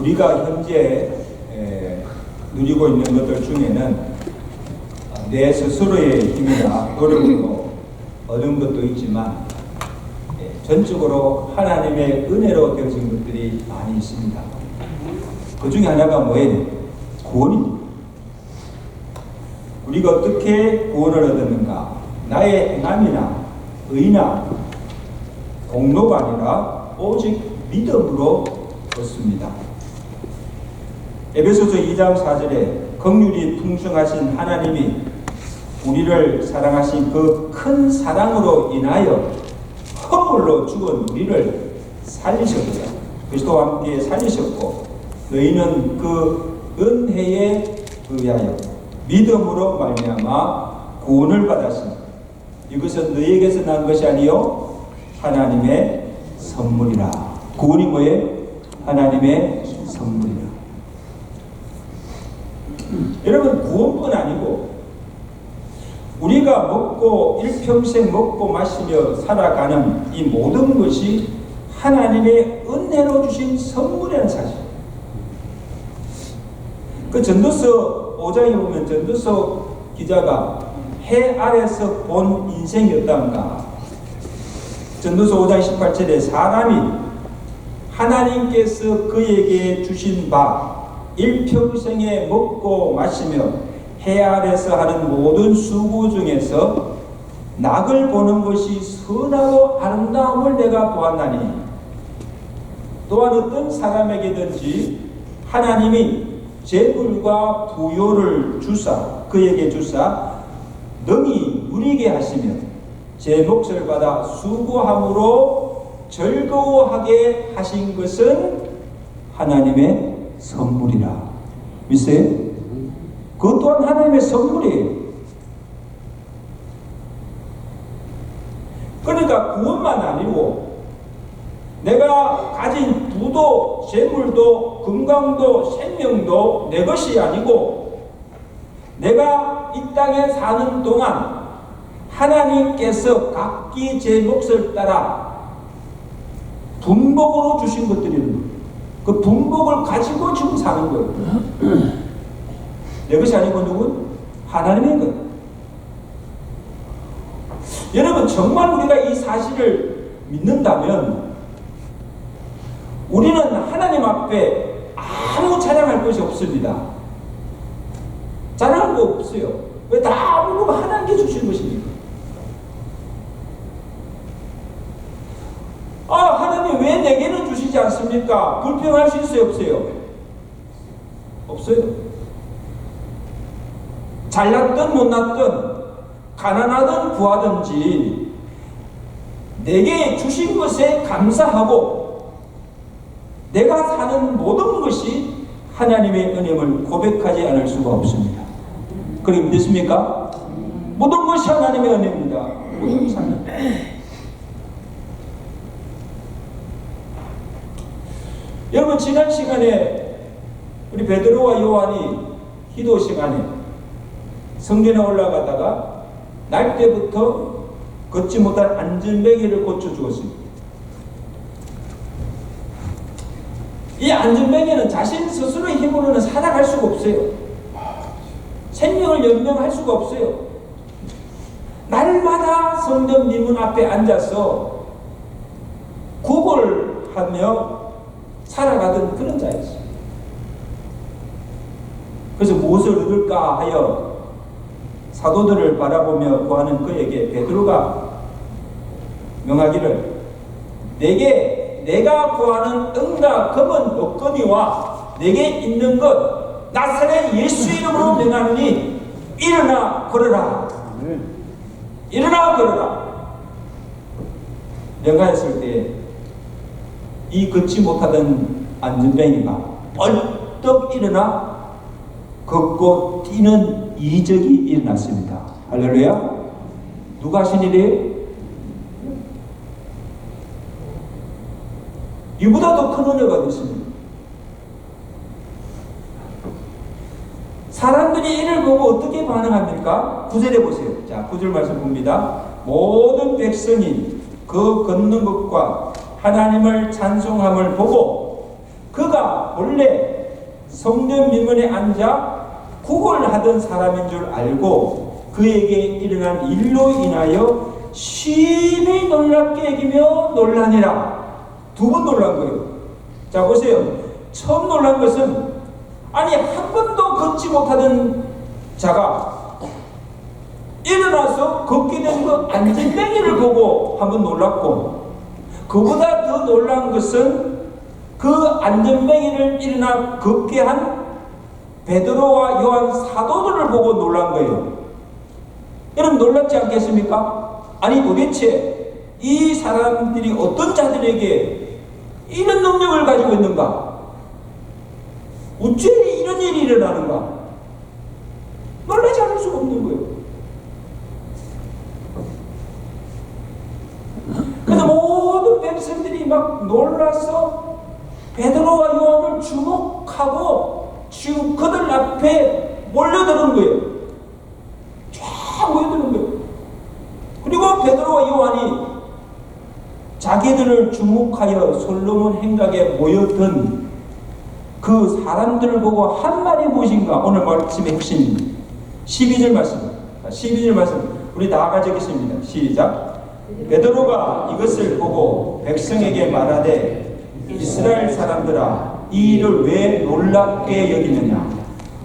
우리가 현재 누리고 있는 것들 중에는 내 스스로의 힘이나 노력으로 얻은 것도 있지만 전적으로 하나님의 은혜로 되어진 것들이 많이 있습니다. 그 중에 하나가 뭐예요? 구원입니다. 우리가 어떻게 구원을 얻었는가? 나의 행함이나 의나 공로가 아니라 오직 믿음으로 얻습니다. 에베소서 2장 4절에 긍휼이 풍성하신 하나님이 우리를 사랑하신 그 큰 사랑으로 인하여 허물로 죽은 우리를 살리셨다. 그리스도와 함께 살리셨고 너희는 그 은혜에 의하여 믿음으로 말미암아 구원을 받았습니다. 이것은 너희에게서 난 것이 아니요 하나님의 선물이라. 구원이 뭐예요? 하나님의 선물이라. 여러분, 구원뿐 아니고 우리가 먹고 일평생 먹고 마시며 살아가는 이 모든 것이 하나님의 은혜로 주신 선물이라는 사실. 그 전도서 5장에 보면 전도서 기자가 해 아래서 본 인생이었던가. 전도서 5장 18절에 사람이 하나님께서 그에게 주신 바 일평생에 먹고 마시며 해 아래서 하는 모든 수고 중에서 낙을 보는 것이 선하고 아름다움을 내가 보았나니 또한 어떤 사람에게든지 하나님이 재물과 부요를 주사 그에게 주사 능히 누리게 하시며 제 몫을 받아 수고함으로 즐거워하게 하신 것은 하나님의 선물이라. 믿으세요? 그것 또한 하나님의 선물이에요. 그러니까 구원만 아니고 내가 가진 부도, 재물도, 건강도, 생명도 내 것이 아니고 내가 이 땅에 사는 동안 하나님께서 각기 제 몫을 따라 분복으로 주신 것들이에요. 그 분복을 가지고 지금 사는 거예요. 내 것이 아니고 누군? 하나님의 것. 여러분, 정말 우리가 이 사실을 믿는다면 우리는 하나님 앞에 아무 자랑할 것이 없습니다. 자랑할 거 없어요. 왜? 다 모두 하나님께 주신 것이니까. 하나님 왜 내게는 주시지 않습니까? 불평할 수 있어요? 없어요? 없어요. 잘났든 못났든 가난하든 부하든지 내게 주신 것에 감사하고 내가 사는 모든 것이 하나님의 은혜임을 고백하지 않을 수가 없습니다. 그렇게 믿으십니까? 모든 것이 하나님의 은혜입니다. 모든 것이 하나님. 여러분, 지난 시간에 우리 베드로와 요한이 기도 시간에 성전에 올라가다가 날 때부터 걷지 못한 안전뱅이를 고쳐 주었습니다. 이 안전뱅이는 자신 스스로의 힘으로는 살아갈 수가 없어요. 생명을 연명할 수가 없어요. 날마다 성전 미문 앞에 앉아서 구걸하며 살아가던 그런 자였어요. 그래서 무엇을 얻을까 하여 사도들을 바라보며 구하는 그에게 베드로가 명하기를 내가 구하는 은과 금은 없거니와 내게 있는 것 나사렛 예수 이름으로 명하노니 일어나 걸어라. 일어나 걸어라. 명하였을 때 이 걷지 못하던 안전뱅이가 얼떡 일어나 걷고 뛰는 이적이 일어났습니다. 할렐루야. 누가 하신 일이에요? 이보다 더 큰 은혜가 됐습니다. 사람들이 이를 보고 어떻게 반응합니까? 9절에 보세요. 자, 9절 말씀 봅니다. 모든 백성이 그 걷는 것과 하나님을 찬송함을 보고 그가 본래 성전 민문에 앉아 구걸하던 사람인 줄 알고 그에게 일어난 일로 인하여 심히 놀랍게 여기며 놀라니라. 두 번 놀란 거예요. 자, 보세요. 처음 놀란 것은 아니 한 번도 걷지 못하던 자가 일어나서 걷게 된 그 안진뱅이를 보고 한번 놀랐고, 그보다 더 놀란 것은 그 안전뱅이를 일어나 걷게 한 베드로와 요한 사도들을 보고 놀란 거예요. 여러분 놀랍지 않겠습니까? 아니 도대체 이 사람들이 어떤 자들에게 이런 능력을 가지고 있는가? 어째 이런 일이 일어나는가? 놀라지 않을 수가 없는 거예요. 그래서 모든 백성들이 막 놀라서 베드로와 요한을 주목하고 지금 그들 앞에 몰려드는 거예요. 쫙 모여드는 거예요. 그리고 베드로와 요한이 자기들을 주목하여 솔로몬 행각에 모였던 그 사람들을 보고 한 말이 무엇인가? 오늘 말씀의 핵심 12절 말씀. 12절 말씀 우리 다 같이 읽겠습니다. 시작. 베드로가 이것을 보고 백성에게 말하되 이스라엘 사람들아, 이 일을 왜 놀랍게 여기느냐?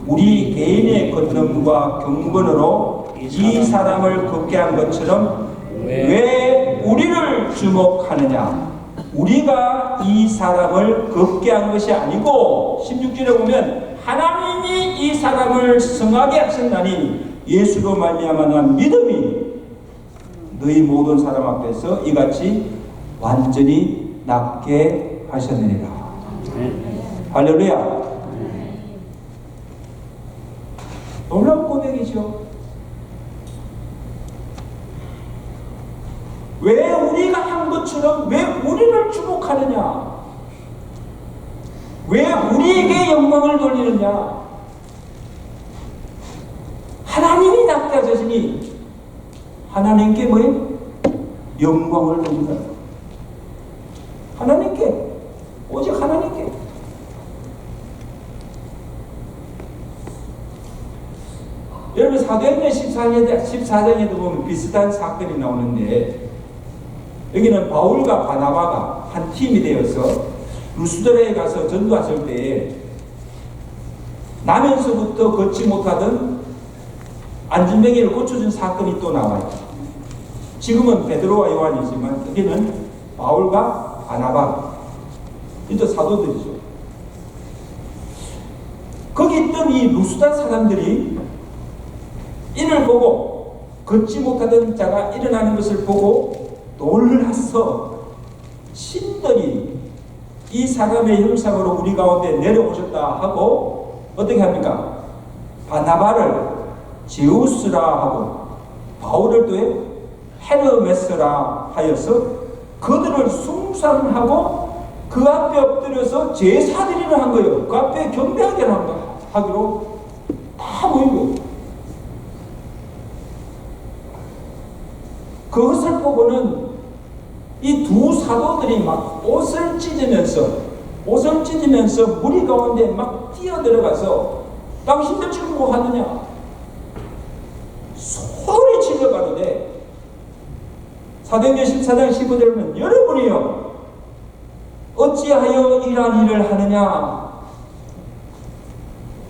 우리 개인의 권능과 경건으로 이 사람을 걷게 한 것처럼 왜 우리를 주목하느냐? 우리가 이 사람을 걷게 한 것이 아니고 16절에 보면 하나님이 이 사람을 성하게 하셨나니 예수로 말미암아 난 믿음이 너희 모든 사람 앞에서 이같이 완전히 낫게 하셨느니라. 할렐루야. 놀라운 고백이죠. 왜 우리가 한 것처럼 왜 우리를 주목하느냐? 왜 우리에게 영광을 돌리느냐? 하나님이 낫게 하셨으니 하나님께 뭐예요? 영광을 돌린다. 하나님께, 오직 하나님께. 여러분 사도행전 14장에도 보면 비슷한 사건이 나오는데, 여기는 바울과 바나바가 한 팀이 되어서 루스드라에 가서 전도하실 때에 나면서부터 걷지 못하던 안진뱅이를 고쳐준 사건이 또 나와요. 지금은 베드로와 요한이지만 여기는 바울과 바나바, 이도 사도들이죠. 거기 있던 이 루스드 사람들이 이를 보고 걷지 못하던 자가 일어나는 것을 보고 놀라서 신들이 이 사람의 형상으로 우리 가운데 내려오셨다 하고 어떻게 합니까? 바나바를 제우스라 하고 바울을 또 헤르메스라 하여서 그들을 숭상하고 그 앞에 엎드려서 제사드리려 한 거예요. 그 앞에 경배하게 하기로 다 모인 거예요. 그것을 보고는 이 두 사도들이 막 옷을 찢으면서 무리 가운데 막 뛰어들어가서 당신들 지금 뭐 하느냐? 소리 질러 가는데 사도행전 14장 15절에 보면 여러분이요 어찌하여 이러한 일을 하느냐?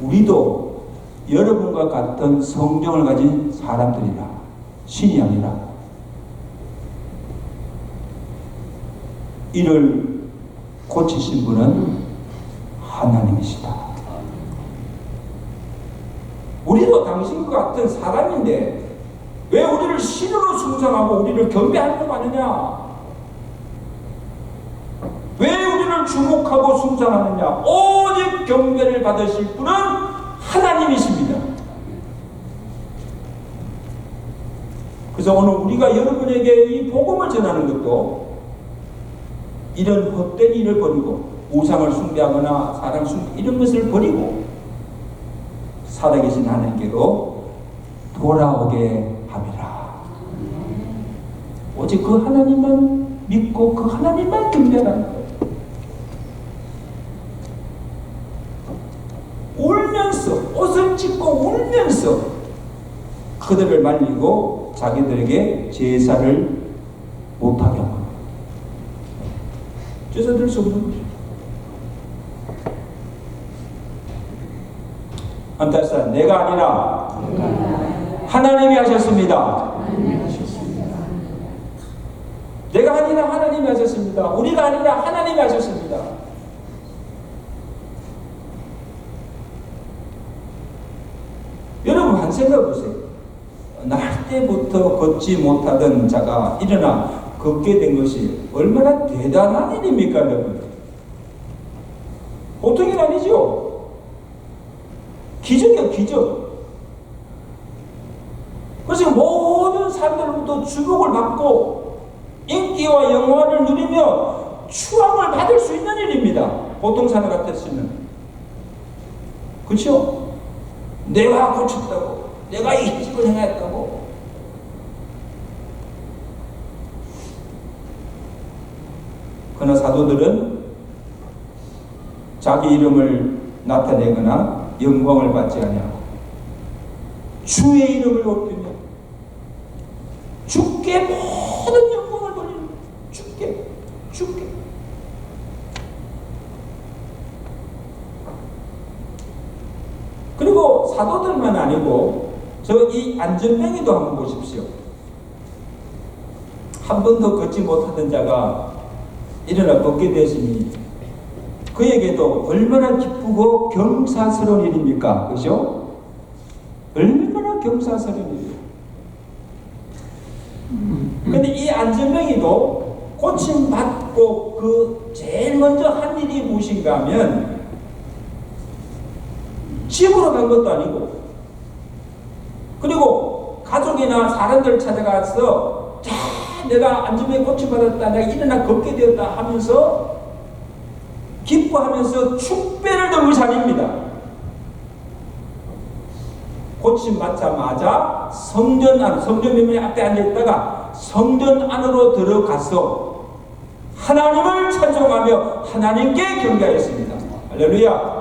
우리도 여러분과 같은 성령을 가진 사람들이라. 신이 아니라. 이를 고치신 분은 하나님이시다. 우리도 당신과 같은 사람인데 왜 우리를 신으로 숭상하고 우리를 경배하려고 하느냐? 왜 우리를 주목하고 숭상하느냐? 오직 경배를 받으실 분은 하나님이십니다. 그래서 오늘 우리가 여러분에게 이 복음을 전하는 것도 이런 헛된 일을 버리고 우상을 숭배하거나 사람 숭배 이런 것을 버리고 살아계신 하나님께로 돌아오게 함이라. 오직 그 하나님만 믿고 그 하나님만 경배하는 거예요. 짓고 울면서 그들을 말리고 자기들에게 제사를 못하게 합니다. 제사 드릴 수 없는 거죠. 안타깝다. 내가 아니라 하나님이 하셨습니다. 내가 아니라 하나님이 하셨습니다. 우리가 아니라 하나님이 하셨습니다. 여러분 한 생각 보세요. 날 때부터 걷지 못하던 자가 일어나 걷게 된 것이 얼마나 대단한 일입니까, 여러분? 보통 일 아니죠? 기적이요, 기적. 그래서 모든 사람들로부터 주목을 받고 인기와 영화를 누리며 추앙을 받을 수 있는 일입니다. 보통 사람 같았으면. 그렇죠? 내가 고쳤다고, 내가 이 집을 행했다고. 그러나 사도들은 자기 이름을 나타내거나 영광을 받지 아니하고 주의 이름을 높이며 주께 모든 영광을 돌리는 거예요. 주께. 그리고 사도들만 아니고 저 이 안전뱅이도 한번 보십시오. 한 번도 걷지 못하던 자가 일어나 걷게 되었으니 그에게도 얼마나 기쁘고 경사스러운 일입니까? 그죠? 얼마나 경사스러운 일이에요. 근데 이 안전뱅이도 고침받고 그 제일 먼저 한 일이 무엇인가 하면 집으로 간 것도 아니고 그리고 가족이나 사람들 찾아가서 자, 내가 안전뱅이 고침받았다, 내가 일어나 걷게 되었다 하면서 기뻐하면서 축배를 든 것이 아닙니다. 고침받자마자 성전 명문에 앞에 앉아있다가 성전 안으로 들어가서 하나님을 찬송하며 하나님께 경배하였습니다. 할렐루야.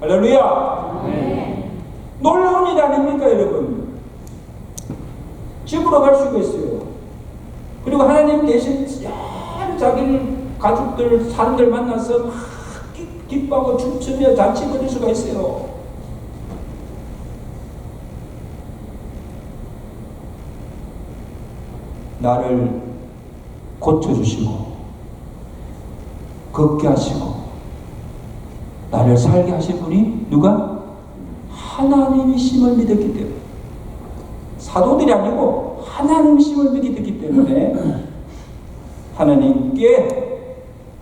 할렐루야. 네. 놀라운 일 아닙니까, 여러분? 집으로 갈 수가 있어요. 그리고 하나님 대신 자기 가족들, 사람들 만나서 막 기뻐하고 춤추며 잔치 벌일 수가 있어요. 나를 고쳐주시고 걷게 하시고 나를 살게 하신 분이 누가? 하나님이심을 믿었기 때문에, 사도들이 아니고 하나님이심을 믿었기 때문에 하나님께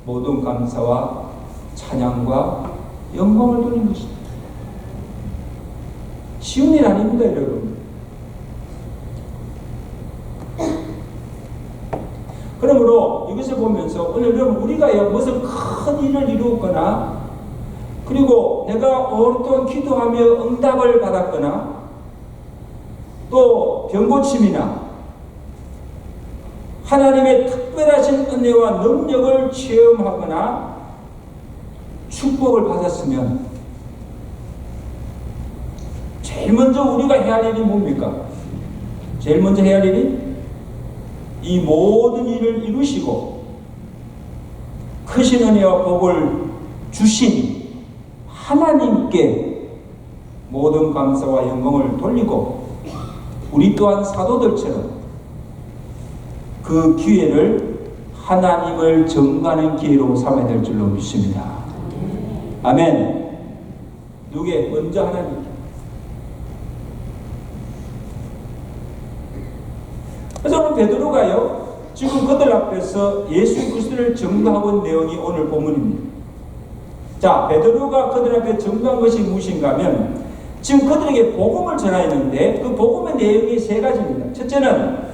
모든 감사와 찬양과 영광을 돌린 것입니다. 쉬운 일 아닙니다, 여러분. 그러므로 이것을 보면서 오늘 여러분 우리가 무슨 큰 일을 이루었거나 그리고 내가 오랫동안 기도하며 응답을 받았거나 또 병고침이나 하나님의 특별하신 은혜와 능력을 체험하거나 축복을 받았으면 제일 먼저 우리가 해야 할 일이 뭡니까? 제일 먼저 해야 할 일이 이 모든 일을 이루시고 크신 은혜와 복을 주신 하나님께 모든 감사와 영광을 돌리고 우리 또한 사도들처럼 그 기회를 하나님을 전가하는 기회로 삼아야 될 줄로 믿습니다. 아멘. 누구의? 먼저 하나님. 그래서 오늘 베드로가요, 지금 그들 앞에서 예수 그리스도를 증거하고 있는 내용이 오늘 본문입니다. 자, 베드로가 그들 앞에 증거한 것이 무엇인가 하면 지금 그들에게 복음을 전하였는데 그 복음의 내용이 세 가지입니다. 첫째는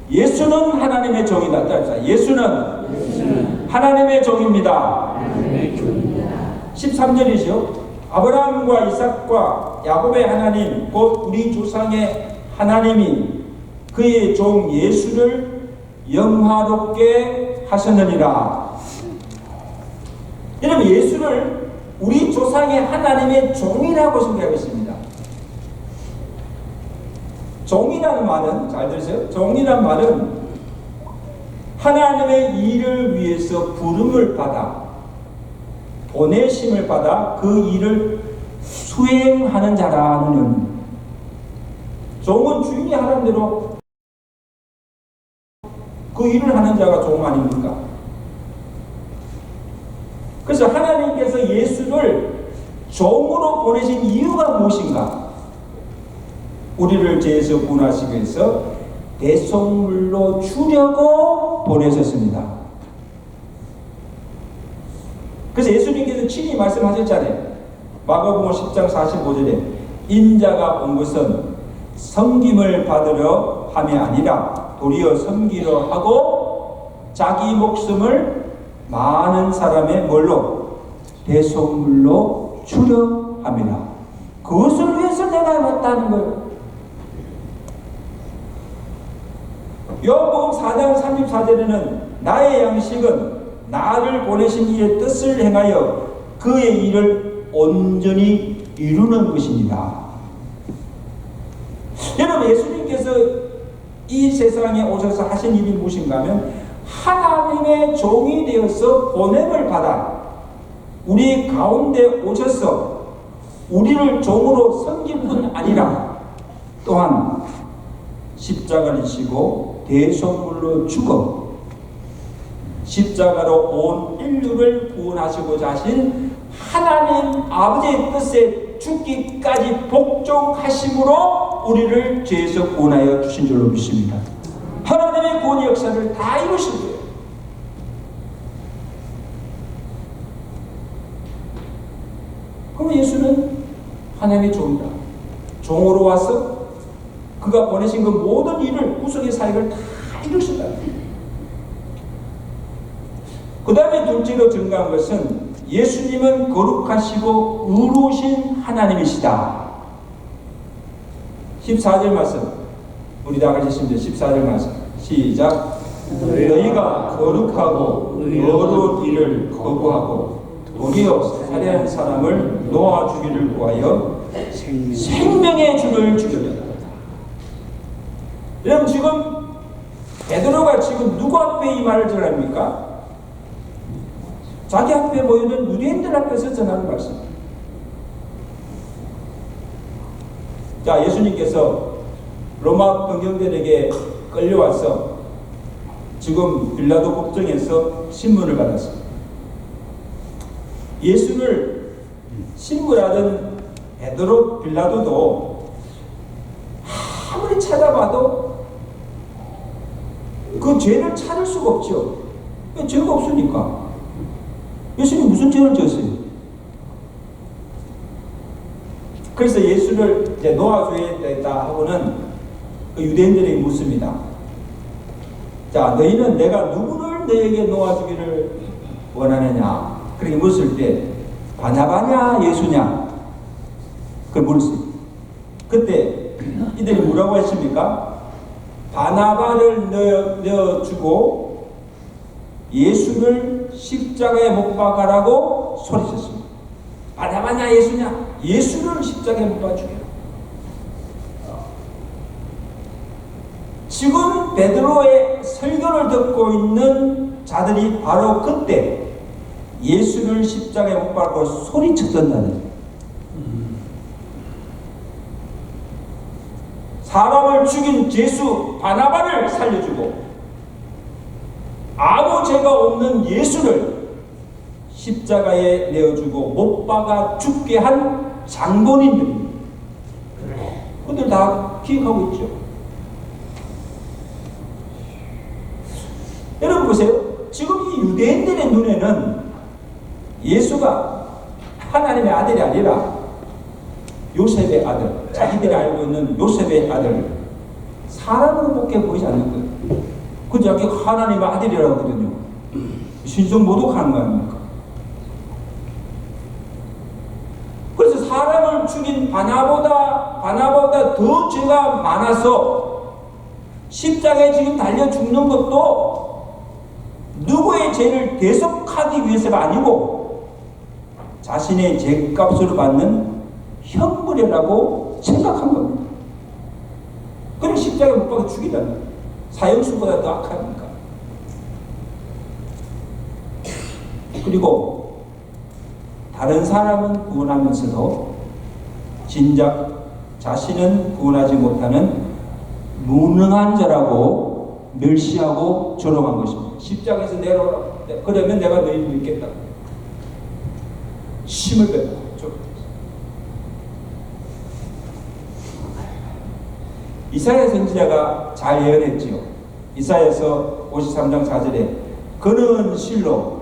예수는 하나님의 종이다. 따라서 예수는 하나님의 종입니다. 13절이죠. 아브라함과 이삭과 야곱의 하나님 곧 우리 조상의 하나님이 그의 종 예수를 영화롭게 하셨느니라. 여러분, 예수를 우리 조상의 하나님의 종이라고 생각했습니다. 종이라는 말은, 잘 들으세요? 종이라는 말은 하나님의 일을 위해서 부름을 받아, 보내심을 받아 그 일을 수행하는 자라는 의미입니다. 종은 주인이 하는 대로 그 일을 하는 자가 종 아닙니까? 그래서 하나님께서 예수를 종으로 보내신 이유가 무엇인가? 우리를 죄에서 구원하시기 위해서 대속물로 주려고 보내셨습니다. 그래서 예수님께서 친히 말씀하셨잖아요. 마가복음 10장 45절에 인자가 온 것은 섬김을 받으려 함이 아니라 도리어 섬기려 하고 자기 목숨을 많은 사람의 뭘로? 대속물로 주려 함이라. 그것을 위해서 내가 왔다는 거예요. 요한복음 4장 34절에는 나의 양식은 나를 보내신 이의 뜻을 행하여 그의 일을 온전히 이루는 것입니다. 여러분, 예수님께서 이 세상에 오셔서 하신 일이 무엇인가 하면 하나님의 종이 되어서 보냄을 받아 우리 가운데 오셔서 우리를 종으로 섬길 뿐 아니라 또한 십자가를 지고 대속물로 죽어 십자가로 온 인류를 구원하시고자 하신 하나님 아버지의 뜻에 죽기까지 복종하심으로 우리를 죄에서 구원하여 주신 줄로 믿습니다. 하나님의 구원 역사를 다 이루신 거예요. 그럼 예수는 하나님의 종이다. 종으로 와서 그가 보내신 그 모든 일을 구속의 사역을 다 이루신다. 그 다음에 둘째로 증가한 것은 예수님은 거룩하시고 의로우신 하나님이시다. 14절 말씀 우리 다 같이 읽습니다. 14절 말씀 시작. 너희가 거룩하고 의로운 일을 거부하고 도리어 살해한 사람을 놓아주기를 구하여 생명의 주를 죽였다. 여러분, 지금 베드로가 지금 누구 앞에 이 말을 전합니까? 자기 앞에 모여있는 유대인들 앞에서 전하는 말씀. 자, 예수님께서 로마 병정들에게 끌려와서 지금 빌라도 법정에서 신문을 받았습니다. 예수를 신문하던 베드로 빌라도도 아무리 찾아봐도 그 죄를 찾을 수가 없죠. 왜? 죄가 없으니까. 예수님이 무슨 죄를 지었어요? 그래서 예수를 이제 놓아줘야 되겠다 하고는 그 유대인들에게 묻습니다. 자, 너희는 내가 누구를 너에게 놓아주기를 원하느냐? 그렇게 묻을 때 바나바냐 예수냐? 그걸 물었어요. 그때 이들이 뭐라고 했습니까? 바나바를 내어주고 예수를 십자가에 못 박아라고 소리쳤습니다. 바나바냐 예수냐? 예수를 십자가에 못 박아 죽여라. 지금 베드로의 설교를 듣고 있는 자들이 바로 그때 예수를 십자가에 못 박고 소리쳤던다는 거예요. 사람을 죽인 죄수 바나바를 살려주고 아무 죄가 없는 예수를 십자가에 내어주고 못 박아 죽게 한 장본인들입니다. 그들 다 기억하고 있죠. 여러분 보세요. 지금 이 유대인들의 눈에는 예수가 하나님의 아들이 아니라 요셉의 아들, 자기들이 알고 있는 요셉의 아들, 사람으로밖에 보이지 않는 거예요. 그 자기 하나님의 아들이라고 하거든요. 신성 모독하는 거 아닙니까? 그래서 사람을 죽인 바나보다 더 죄가 많아서 십자가에 지금 달려 죽는 것도 누구의 죄를 대속하기 위해서가 아니고 자신의 죄값으로 받는 형벌이라고 생각한 겁니다. 그럼 십자가에 못 박아 죽이다니 사형수보다 더 악하니까. 그리고 다른 사람은 구원하면서도 진작 자신은 구원하지 못하는 무능한 자라고 멸시하고 조롱한 것입니다. 십자가에서 내려오라. 그러면 내가 너희를 믿겠다. 힘을 빼고. 이사야 선지자가 잘 예언했지요. 이사야서 53장 4절에 그는 실로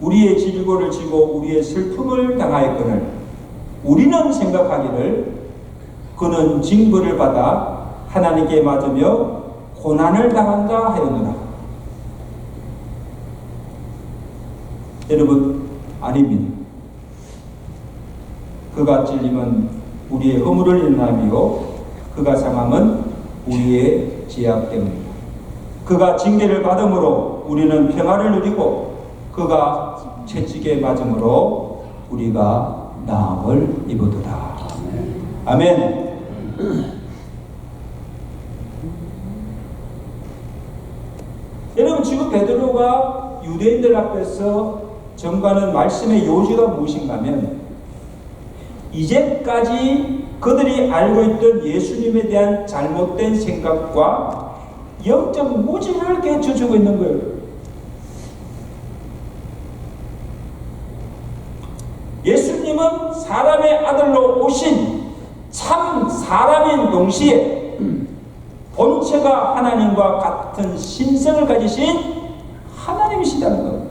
우리의 질고를 지고 우리의 슬픔을 당하였거늘 우리는 생각하기를 그는 징벌을 받아 하나님께 맞으며 고난을 당한다 하였노라. 여러분, 아닙니다. 그가 찔림은 우리의 허물을 인함이요 그가 상함은 우리의 죄악 때문입니다. 그가 징계를 받음으로 우리는 평화를 누리고 그가 채찍에 맞음으로 우리가 나음을 입으더라. 아멘. 여러분, 지금 베드로가 유대인들 앞에서 전가하는 말씀의 요지가 무엇인가 하면 이제까지 그들이 알고 있던 예수님에 대한 잘못된 생각과 영적 무지를 깨쳐주고 있는 거예요. 예수님은 사람의 아들로 오신 참 사람인 동시에 본체가 하나님과 같은 신성을 가지신 하나님이시다는 것.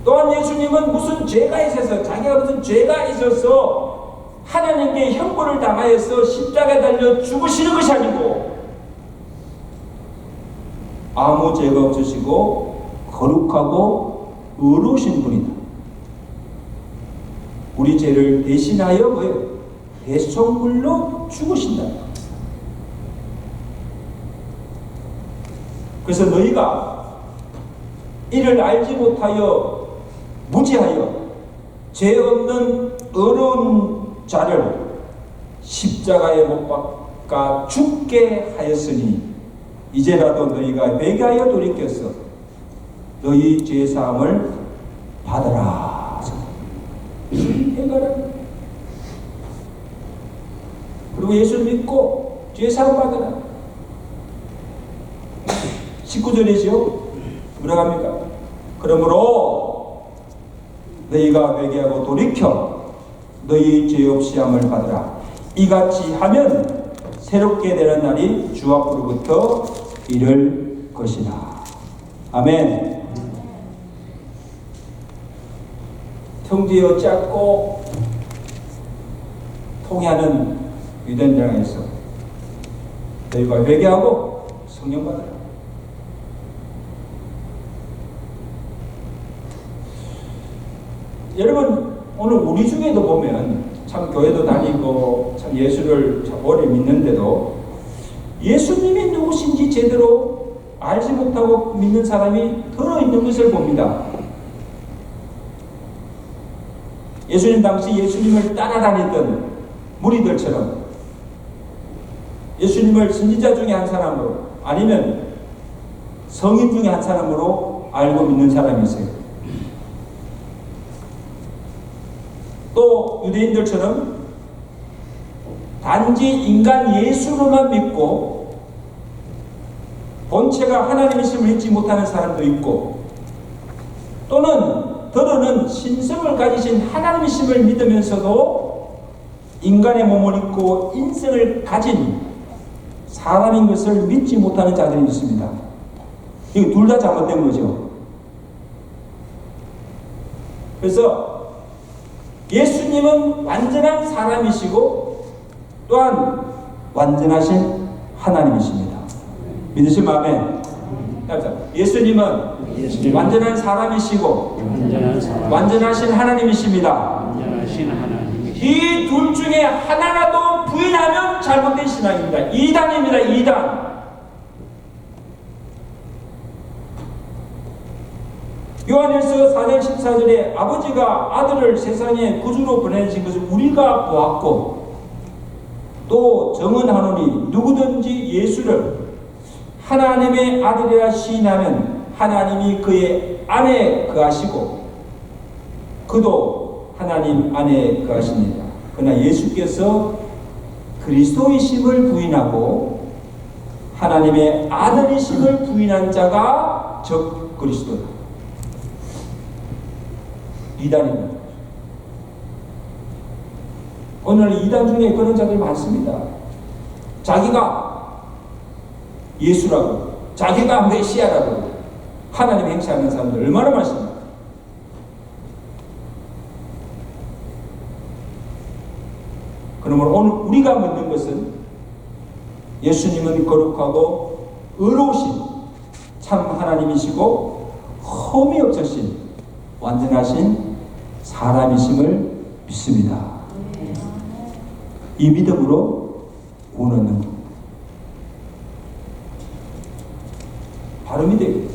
또한 예수님은 무슨 죄가 있어서 자기가 무슨 죄가 있어서 하나님께 형벌을 당하여서 십자가에 달려 죽으시는 것이 아니고 아무 죄가 없으시고 거룩하고 의로우신 분이다. 우리 죄를 대신하여 뭐예요? 대속물로 죽으신다. 그래서 너희가 이를 알지 못하여 무지하여 죄 없는 어려운 자를 십자가에 못 박아 죽게 하였으니 이제라도 너희가 회개하여 돌이켜서 너희 죄 사함을 받아라. 회개하라. 그리고 예수를 믿고 죄 사함 받아라. 19절이죠. 뭐라고 합니까? 그러므로 너희가 회개하고 돌이켜 너희 죄 없이 함을 받으라. 이같이 하면 새롭게 되는 날이 주 앞으로부터 이를 것이라. 아멘. 통지어 짧고 통해하는 유대인들에서 너희가 회개하고 성령 받으라. 여러분, 오늘 우리 중에도 보면 참 교회도 다니고 참 예수를 참 오래 믿는데도 예수님이 누구신지 제대로 알지 못하고 믿는 사람이 들어있는 것을 봅니다. 예수님 당시 예수님을 따라다니던 무리들처럼 예수님을 선지자 중에 한 사람으로 아니면 성인 중에 한 사람으로 알고 믿는 사람이 있어요. 또 유대인들처럼 단지 인간 예수로만 믿고 본체가 하나님이심을 믿지 못하는 사람도 있고 또는 더러는 신성을 가지신 하나님이심을 믿으면서도 인간의 몸을 입고 인성을 가진 사람인 것을 믿지 못하는 자들이 있습니다. 이거 둘 다 잘못된 거죠. 그래서 예수님은 완전한 사람이시고 또한 완전하신 하나님이십니다. 믿으시면 아멘. 예수님은 완전한 사람이시고 완전하신 하나님이십니다. 이 둘 중에 하나라도 부인하면 잘못된 신앙입니다. 이단입니다. 이단. 요한일서 4장 14절에 아버지가 아들을 세상에 구주로 보내신 것을 우리가 보았고 또 정언하노니 누구든지 예수를 하나님의 아들이라 시인하면 하나님이 그의 안에 거하시고 그도 하나님 안에 거하십니다. 그러나 예수께서 그리스도이심을 부인하고 하나님의 아들이심을 부인한 자가 적 그리스도다. 이단입니다. 오늘 이단 중에 그런 자들 많습니다. 자기가 예수라고, 자기가 메시아라고 하나님 행세하는 사람들 얼마나 많습니까? 그러므로 오늘 우리가 묻는 것은 예수님은 거룩하고 의로우신 참 하나님이시고 흠이 없으신 완전하신 사람이심을 믿습니다. 이 믿음으로 구원 얻는 것. 바로 믿어요.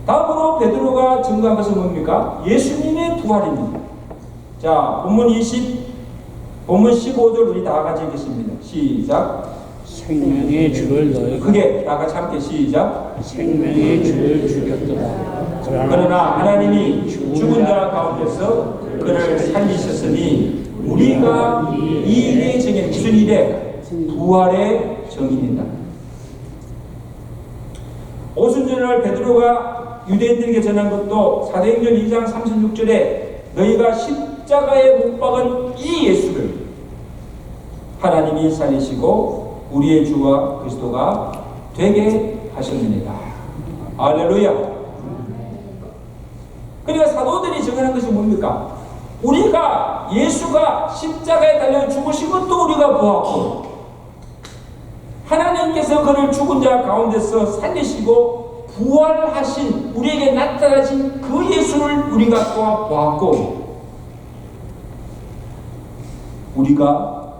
다음으로 베드로가 증거한 것은 뭡니까? 예수님의 부활입니다. 자, 본문 15절 우리 다 같이 읽겠습니다. 시작. 생명의 주를 너희가 크게 다 같이 함께 시작. 생명의 주를 죽였도다. 그러나 하나님이 죽은 자 가운데서 그를 살리셨으니 우리가 이 일의 증인, 무슨 일에? 부활의 증인이다. 오순절날 베드로가 유대인들에게 전한 것도 사도행전 2장 36절에 너희가 십자가에 못 박은 이 예수를 하나님이 살리시고 우리의 주와 그리스도가 되게 하셨느니라. 할렐루야. 그러니까 사도들이 증언한 것이 뭡니까? 우리가 예수가 십자가에 달려 죽으신 것도 우리가 보았고 하나님께서 그를 죽은 자 가운데서 살리시고 부활하신 우리에게 나타나신 그 예수를 우리가 또 보았고 우리가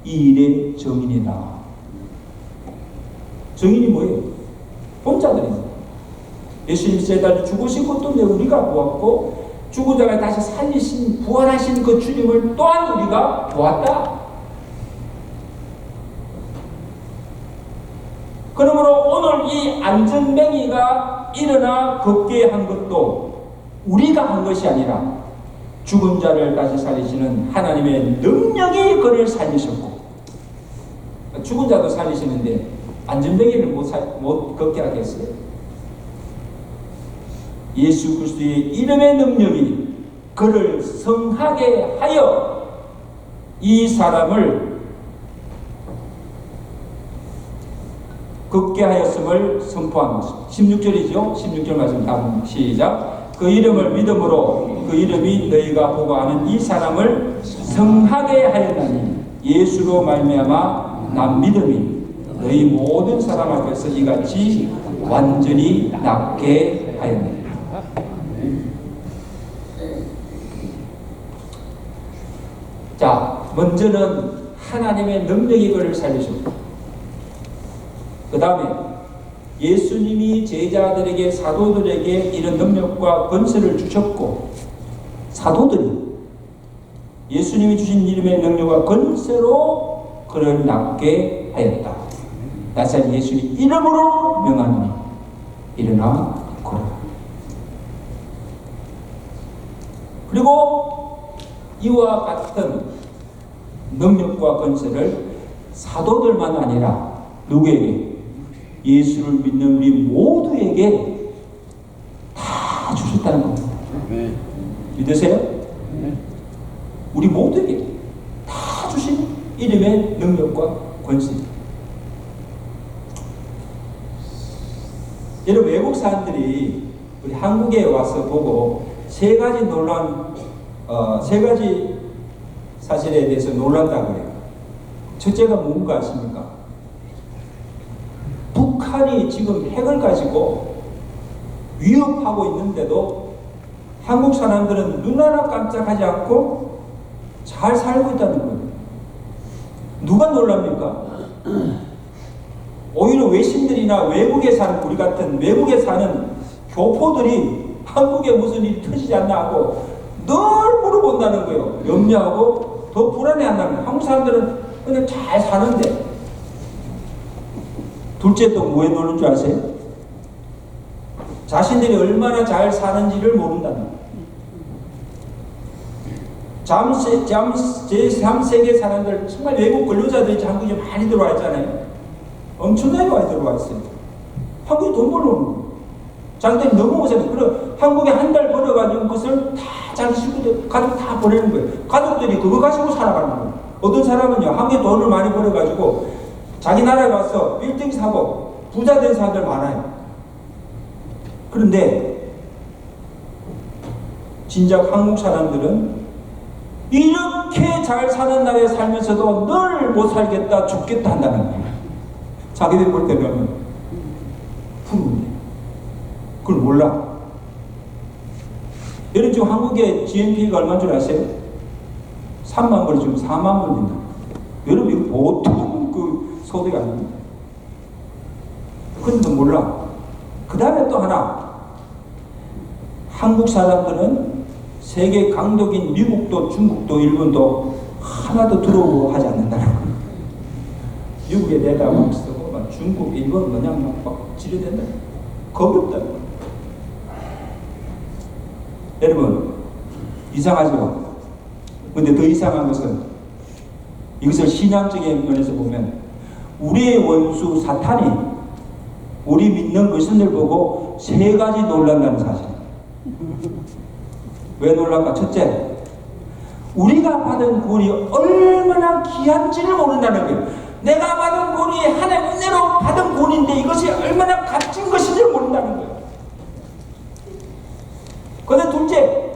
이 일의 증인이다. 증인이 뭐예요? 본자들입니다. 예수님 십자가에 달려 죽으신 것도 우리가 보았고 죽은 자가 다시 살리신 부활하신 그 주님을 또한 우리가 보았다. 그러므로 오늘 이 안전뱅이가 일어나 걷게 한 것도 우리가 한 것이 아니라 죽은 자를 다시 살리시는 하나님의 능력이 그를 살리셨고 죽은 자도 살리시는데 안전뱅이를 못 걷게 하겠어요? 예수 그리스도의 이름의 능력이 그를 성하게 하여 이 사람을 걷게 하였음을 선포한 것입니다. 16절이죠. 16절 말씀 다음 시작. 그 이름을 믿음으로 그 이름이 너희가 보고 아는 이 사람을 성하게 하였나니 예수로 말미암아 난 믿음이 너희 모든 사람 앞에서 이같이 완전히 낫게 하였느니라. 자, 먼저는 하나님의 능력이 그를 살리셨고 그 다음에 예수님이 제자들에게 사도들에게 이런 능력과 권세를 주셨고 사도들이 예수님이 주신 이름의 능력과 권세로 그를 낫게 하였다. 나사렛 예수의 이름으로 명하노니 일어나 걸어라. 그리고 이와 같은 능력과 권세를 사도들만 아니라 누구에게? 예수를 믿는 우리 모두에게 다 주셨다는 겁니다. 믿으세요? 우리 모두에게 다 주신 이름의 능력과 권세. 여러분 외국 사람들이 우리 한국에 와서 보고 세 가지 사실에 대해서 놀란다고 해요. 첫째가 뭔가 아십니까? 북한이 지금 핵을 가지고 위협하고 있는데도 한국 사람들은 눈 하나 깜짝하지 않고 잘 살고 있다는 거예요. 누가 놀랍니까? 오히려 외신들이나 외국에 사는 우리 같은 외국에 사는 교포들이 한국에 무슨 일이 터지지 않나 하고 늘 물어본다는 거예요. 염려하고 더 불안해한다는 거예요. 한국 사람들은 그냥 잘 사는데. 둘째 또 뭐에 노는 줄 아세요? 자신들이 얼마나 잘 사는지를 모른다는 거예요. 제3세계 사람들, 정말 외국 근로자들이 한국에 많이 들어와 있잖아요. 엄청나게 많이 들어와 있어요. 한국에 돈 벌러오는 거예요. 자기들이 너무 오잖아요. 그럼 한국에 한 달 벌어가지고 그것을 다 자기 친구들, 가족 다 보내는 거예요. 가족들이 그거 가지고 살아가는 거예요. 어떤 사람은요, 한국에 돈을 많이 벌어가지고 자기 나라에 와서 빌딩 사고 부자 된 사람들 많아요. 그런데 진작 한국 사람들은 이렇게 잘 사는 나라에 살면서도 늘 못 살겠다, 죽겠다 한다는 거예요. 자기들 볼 때는 푸른데 그걸 몰라. 여러분 지금 한국의 GNP가 얼마인 줄 아세요? 3만 불이 지금 4만 불입니다. 여러분 이거 보통 그 소득이 아닙니다. 그런데 몰라. 그 다음에 또 하나, 한국 사람들은 세계 강독인 미국도 중국도 일본도 하나도 들어오고 하지 않는다는 거예요. 미국에 내다 막 쓰고 막 중국, 일본 그냥 막 지뢰댄다. 겁이 없다는 거예요. 여러분 이상하죠? 근데 더 이상한 것은 이것을 신앙적인 면에서 보면 우리의 원수 사탄이 우리 믿는 그리스도인들 보고 세 가지 놀란다는 사실. 왜 놀랄까? 첫째, 우리가 받은 구원이 얼마나 귀한지를 모른다는 거예요. 내가 받은 구원이 하나님 은혜로 받은 구원인데 이것이 얼마나 값진 것인지를 모른다는 거예요. 그런데 둘째,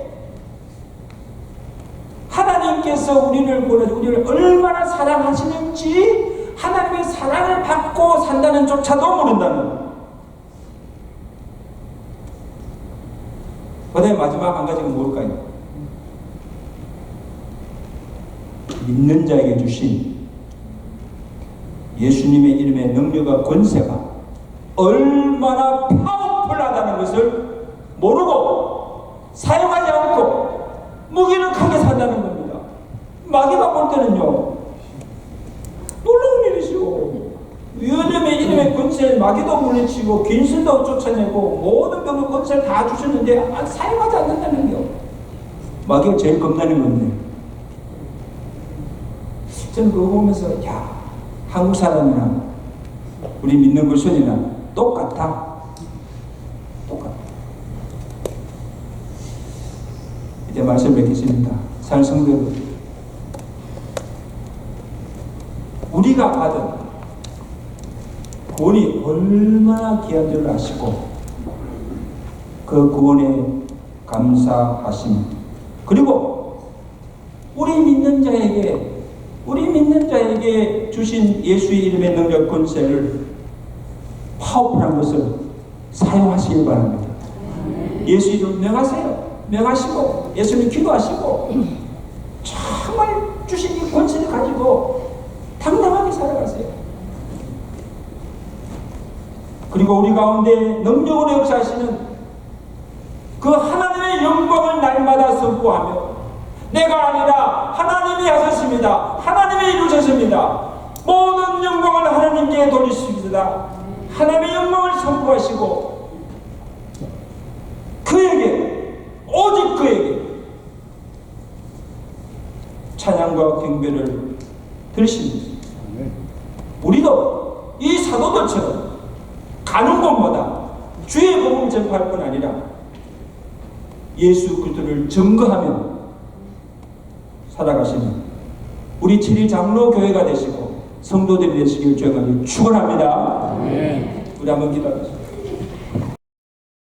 하나님께서 우리를 구원해서 우리를 얼마나 사랑하시는지 하나님의 사랑을 받고 산다는 조차도 모른다는 거예요. 그 다음에 마지막 한 가지가 뭘까요? 믿는 자에게 주신 예수님의 이름의 능력과 권세가 얼마나 파워풀하다는 것을 모르고 사용하지 않고 무기력하게 산다는 겁니다. 마귀가 볼 때는요, 놀라운 일이죠. 예수님의 이름의 권세에 마귀도 물리치고 귀신도 쫓아내고 모든 병의 권세를 다 주셨는데 사용하지 않는다는 거예요. 마귀가 제일 겁나는 건데, 저는 그거 보면서 야, 한국 사람이나 우리 믿는 그리스도인이나 똑같아. 이제 말씀 맺겠습니다. 사랑하는 성도 여러분, 우리가 받은 구원이 얼마나 귀한 줄 아시고 그 구원에 감사하심, 그리고 우리 믿는 자에게 주신 예수의 이름의 능력 권세를 파워풀한 것을 사용하시길 바랍니다. 예수 이름 명하시고 예수님 기도하시고 정말 주신 이 권세를 가지고 당당하게 살아가세요. 그리고 우리 가운데 능력으로 역사하시는 그 하나님의 영광을 날마다 선포하며 내가 아니라 하나님이 하셨습니다. 하나님이 이루셨습니다. 모든 영광을 하나님께 돌리십니다. 하나님의 영광을 선포하시고 오직 그에게 찬양과 경배를 드리십니다. 우리도 이 사도들처럼 가는 곳마다 주의 복음을 전파할 뿐 아니라 예수 그리스도를 증거하며 살아가시는 우리 7일 장로교회가 되시고 성도들이 되시길 주님을 축원합니다. 우리 한번 기도하겠습니다.